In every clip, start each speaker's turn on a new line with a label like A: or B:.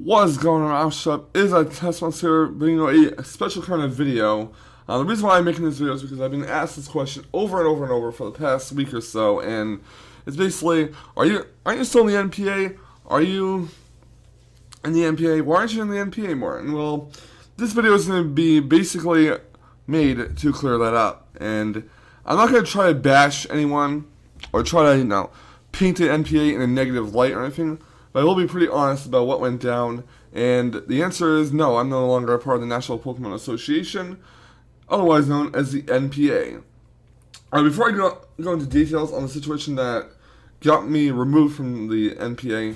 A: What's going on, Mousetrap? Is a Teslamouse here, bringing you a special kind of video. The reason why I'm making this video is because I've been asked this question over and over and over for the past week or so, and it's basically, aren't you still in the NPA? Are you in the NPA? Why aren't you in the NPA more? And well, this video is going to be basically made to clear that up, and I'm not going to try to bash anyone or try to, paint the NPA in a negative light or anything. But I will be pretty honest about what went down, and the answer is no, I'm no longer a part of the National Pokemon Association, otherwise known as the NPA. Before I go into details on the situation that got me removed from the NPA,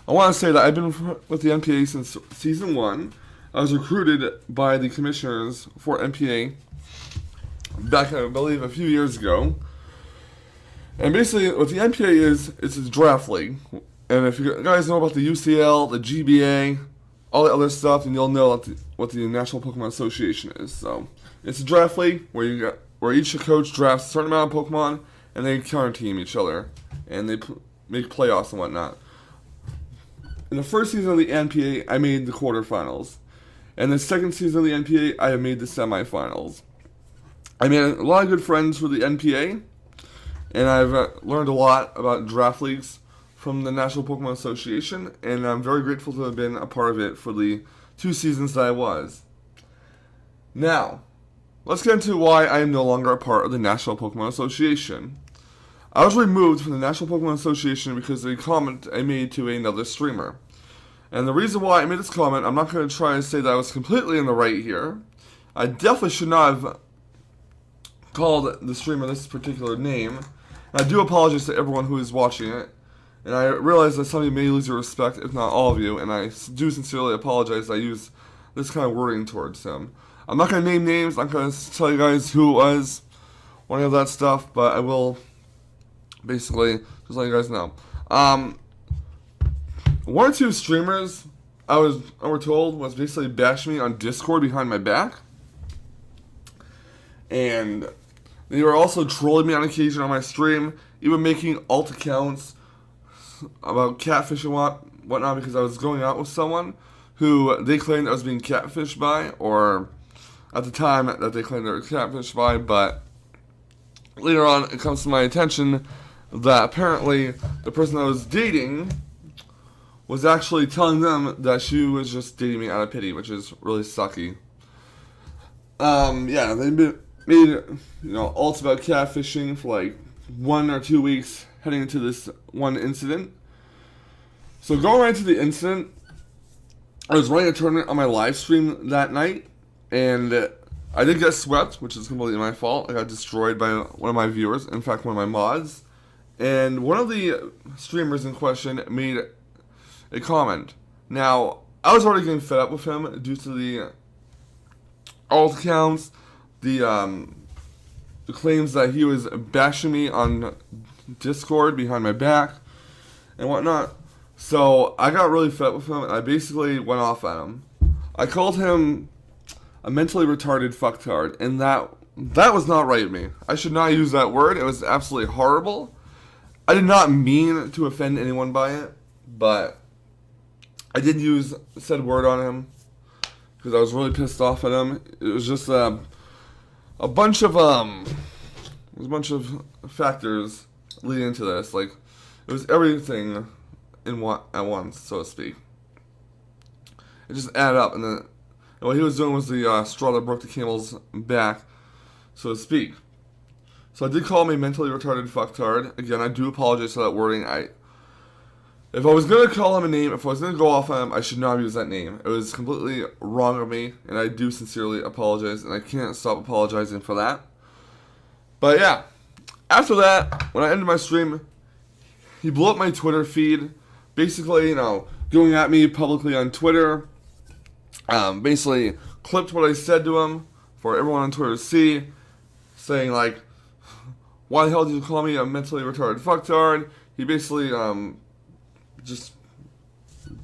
A: I want to say that I've been with the NPA since Season 1. I was recruited by the commissioners for NPA back, I believe, a few years ago. And basically, what the NPA is, it's a draft league. And if you guys know about the UCL, the GBA, all the other stuff, then you'll know what the National Pokemon Association is. So, it's a draft league where each coach drafts a certain amount of Pokemon, and they counter-team each other, and they make playoffs and whatnot. In the first season of the NPA, I made the quarterfinals. And the second season of the NPA, I made the semifinals. I made a lot of good friends with the NPA, and I've learned a lot about draft leagues from the National Pokemon Association, and I'm very grateful to have been a part of it for the 2 seasons that I was. Now, let's get into why I am no longer a part of the National Pokemon Association. I was removed from the National Pokemon Association because of a comment I made to another streamer. And the reason why I made this comment, I'm not going to try to say that I was completely in the right here. I definitely should not have called the streamer this particular name. And I do apologize to everyone who is watching it. And I realize that some of you may lose your respect, if not all of you, and I do sincerely apologize that I use this kind of wording towards him. I'm not going to name names, I'm not going to tell you guys who it was, or any of that stuff, but I will basically just let you guys know. One or two streamers, I were told, was basically bashing me on Discord behind my back. And they were also trolling me on occasion on my stream, even making alt accounts about catfish and whatnot, because I was going out with someone who they claimed I was being catfished by, or at the time that they claimed they were catfished by, but later on it comes to my attention that apparently the person I was dating was actually telling them that she was just dating me out of pity, which is really sucky. They made alts about catfishing for like 1 or 2 weeks heading into this one incident. So going right into the incident, I was running a tournament on my live stream that night, and I did get swept, which is completely my fault. I got destroyed by one of my viewers, in fact one of my mods, and one of the streamers in question made a comment. Now, I was already getting fed up with him due to the alt accounts, the claims that he was bashing me on Discord behind my back and whatnot. So I got really fed up with him, and I basically went off at him. I called him a mentally retarded fucktard, and that was not right of me. I should not use that word. It was absolutely horrible. I did not mean to offend anyone by it, but I did use said word on him because I was really pissed off at him. It was just a bunch of factors leading into this. Like, it was everything at once, so to speak. It just added up, and what he was doing was the straw that broke the camel's back, so to speak. So I did call him a mentally retarded fucktard. Again, I do apologize for that wording. If I was going to call him a name, if I was going to go off on him, I should not have used that name. It was completely wrong of me, and I do sincerely apologize, and I can't stop apologizing for that. But yeah, after that, when I ended my stream, he blew up my Twitter feed, basically, going at me publicly on Twitter, basically clipped what I said to him for everyone on Twitter to see, saying like, why the hell did you call me a mentally retarded fucktard? He basically, just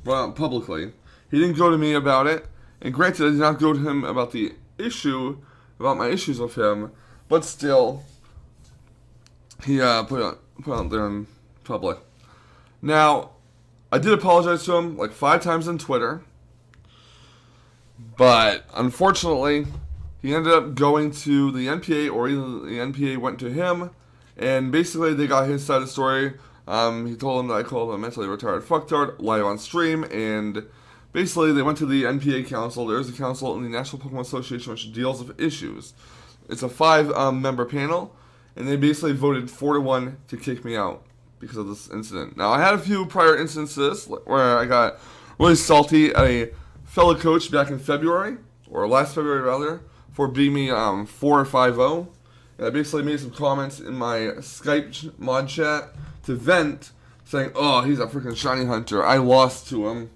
A: went out publicly. He didn't go to me about it, and granted, I did not go to him about my issues with him, but still, he put it out there in public. Now, I did apologize to him like 5 times on Twitter. But unfortunately, he ended up going to the NPA, or either the NPA went to him, and basically they got his side of the story. He told him that I called him a mentally retarded fucktard live on stream, and basically they went to the NPA council. There's a council in the National Pokemon Association which deals with issues. It's a 5-member panel, and they basically voted 4-1 to kick me out because of this incident. Now, I had a few prior instances where I got really salty at a fellow coach back in February, or last February rather, for beating me 4 or 5-0. And I basically made some comments in my Skype mod chat to vent, saying, "Oh, he's a freaking shiny hunter. I lost to him."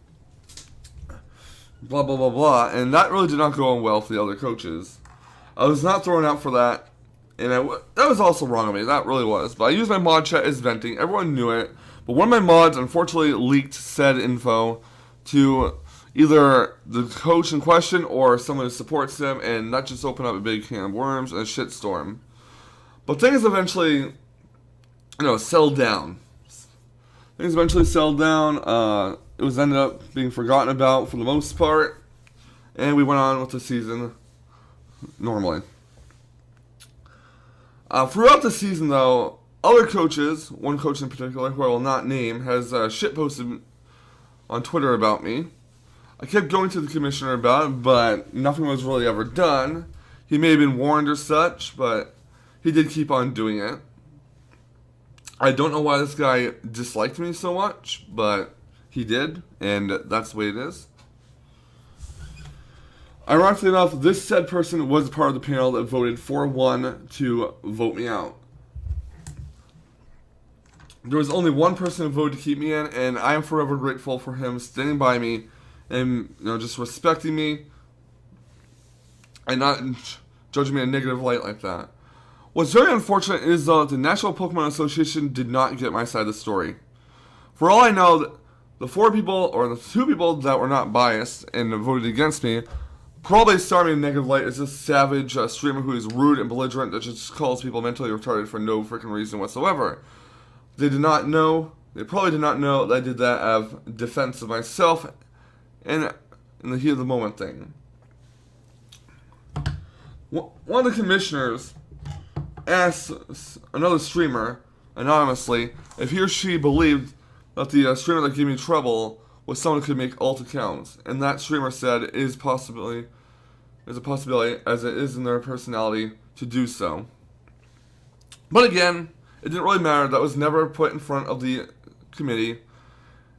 A: Blah, blah, blah, blah. And that really did not go on well for the other coaches. I was not thrown out for that. And that was also wrong of me. That really was. But I used my mod chat as venting. Everyone knew it. But one of my mods unfortunately leaked said info to either the coach in question or someone who supports him, and that just opened up a big can of worms and a shitstorm. But things eventually, settled down. It was ended up being forgotten about for the most part, and we went on with the season normally. Throughout the season, though, other coaches, one coach in particular, who I will not name, has shitposted on Twitter about me. I kept going to the commissioner about it, but nothing was really ever done. He may have been warned or such, but he did keep on doing it. I don't know why this guy disliked me so much, but he did, and that's the way it is. Ironically enough, this said person was part of the panel that voted 4-1 to vote me out. There was only one person who voted to keep me in, and I am forever grateful for him standing by me and just respecting me and not judging me in a negative light like that. What's very unfortunate is, though, that the National Pokemon Association did not get my side of the story. For all I know, the 4 people, or the 2 people that were not biased and voted against me, probably saw me in a negative light as this savage streamer who is rude and belligerent that just calls people mentally retarded for no freaking reason whatsoever. They probably did not know that I did that out of defense of myself and in the heat of the moment thing. One of the commissioners asked another streamer, anonymously, if he or she believed that the streamer that gave me trouble was someone who could make alt accounts. And that streamer said it is a possibility, as it is in their personality to do so. But again, it didn't really matter. That was never put in front of the committee.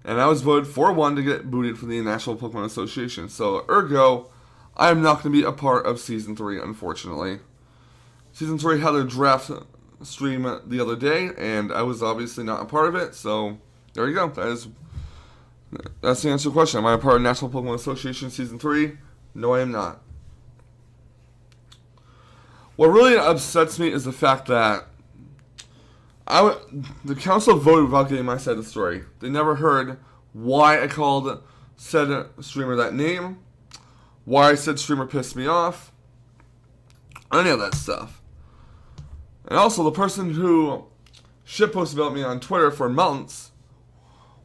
A: And I was voted 4-1 to get booted from the National Pokemon Association. So, ergo, I am not going to be a part of Season 3, unfortunately. Season 3 had their draft stream the other day, and I was obviously not a part of it, so there you go. That's the answer to the question. Am I a part of National Pokemon Association Season 3? No, I am not. What really upsets me is the fact that the council voted without getting my side of the story. They never heard why I called said streamer that name, why said streamer pissed me off, any of that stuff. And also, the person who shitposted about me on Twitter for months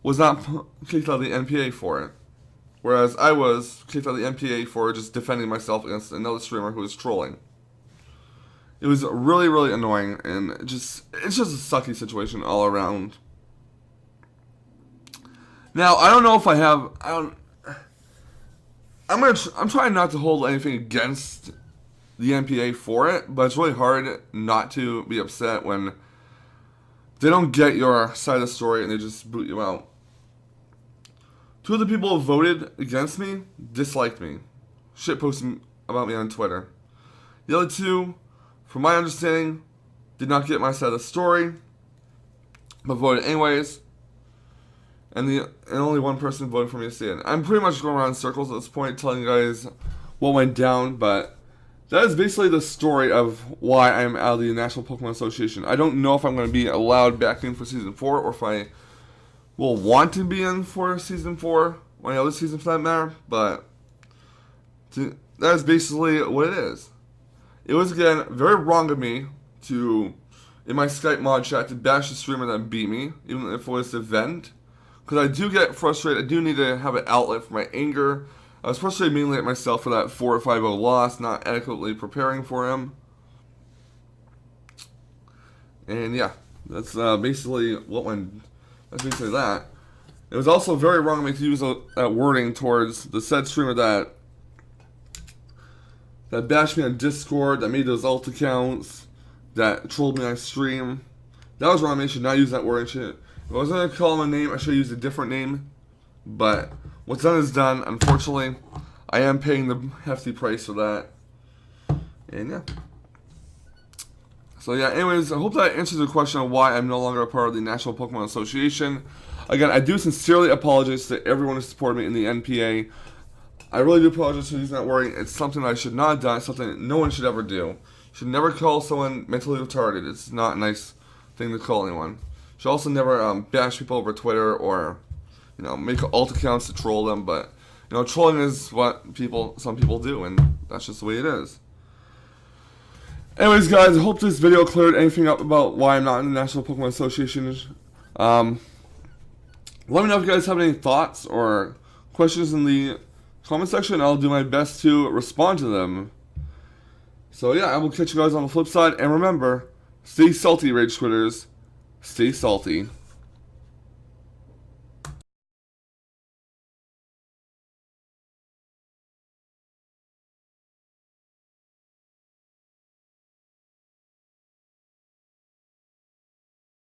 A: was not kicked out of the NPA for it. Whereas I was kicked out of the NPA for just defending myself against another streamer who was trolling. It was really, really annoying, and it's just a sucky situation all around. Now, I don't know if I'm trying not to hold anything against the NPA for it, but it's really hard not to be upset when they don't get your side of the story and they just boot you out. 2 of the people who voted against me disliked me, shitposting about me on Twitter. The other 2, from my understanding, did not get my side of the story, but voted anyways. And only one person voted for me to stay in. I'm pretty much going around in circles at this point, telling you guys what went down, but that is basically the story of why I'm out of the National Pokemon Association. I don't know if I'm going to be allowed back in for Season 4, or if I will want to be in for Season 4, or any other season for that matter, but that is basically what it is. It was, again, very wrong of me to, in my Skype mod chat, to bash the streamer that beat me, even if it was to vent. Because I do get frustrated. I do need to have an outlet for my anger I was frustrated mainly at myself for that 4-5-0 loss, not adequately preparing for him. And yeah, that's basically what went. That's basically that. It was also very wrong of me to use that wording towards the said streamer that bashed me on Discord, that made those alt accounts, that trolled me on stream. That was wrong. I should not use that word and shit. If I was going to call him a name, I should have used a different name. But what's done is done. Unfortunately, I am paying the hefty price for that. And yeah. So yeah, anyways, I hope that answers the question of why I'm no longer a part of the National Pokemon Association. Again, I do sincerely apologize to everyone who supported me in the NPA. I really do apologize for using that wording. It's something that I should not have done. It's something that no one should ever do. You should never call someone mentally retarded. It's not a nice thing to call anyone. You should also never bash people over Twitter or, make alt accounts to troll them. But, trolling is what some people do, and that's just the way it is. Anyways, guys, I hope this video cleared anything up about why I'm not in the National Pokemon Association. Let me know if you guys have any thoughts or questions in the comment section. I'll do my best to respond to them. So yeah, I will catch you guys on the flip side. And remember, stay salty, Rage Quitters. Stay salty.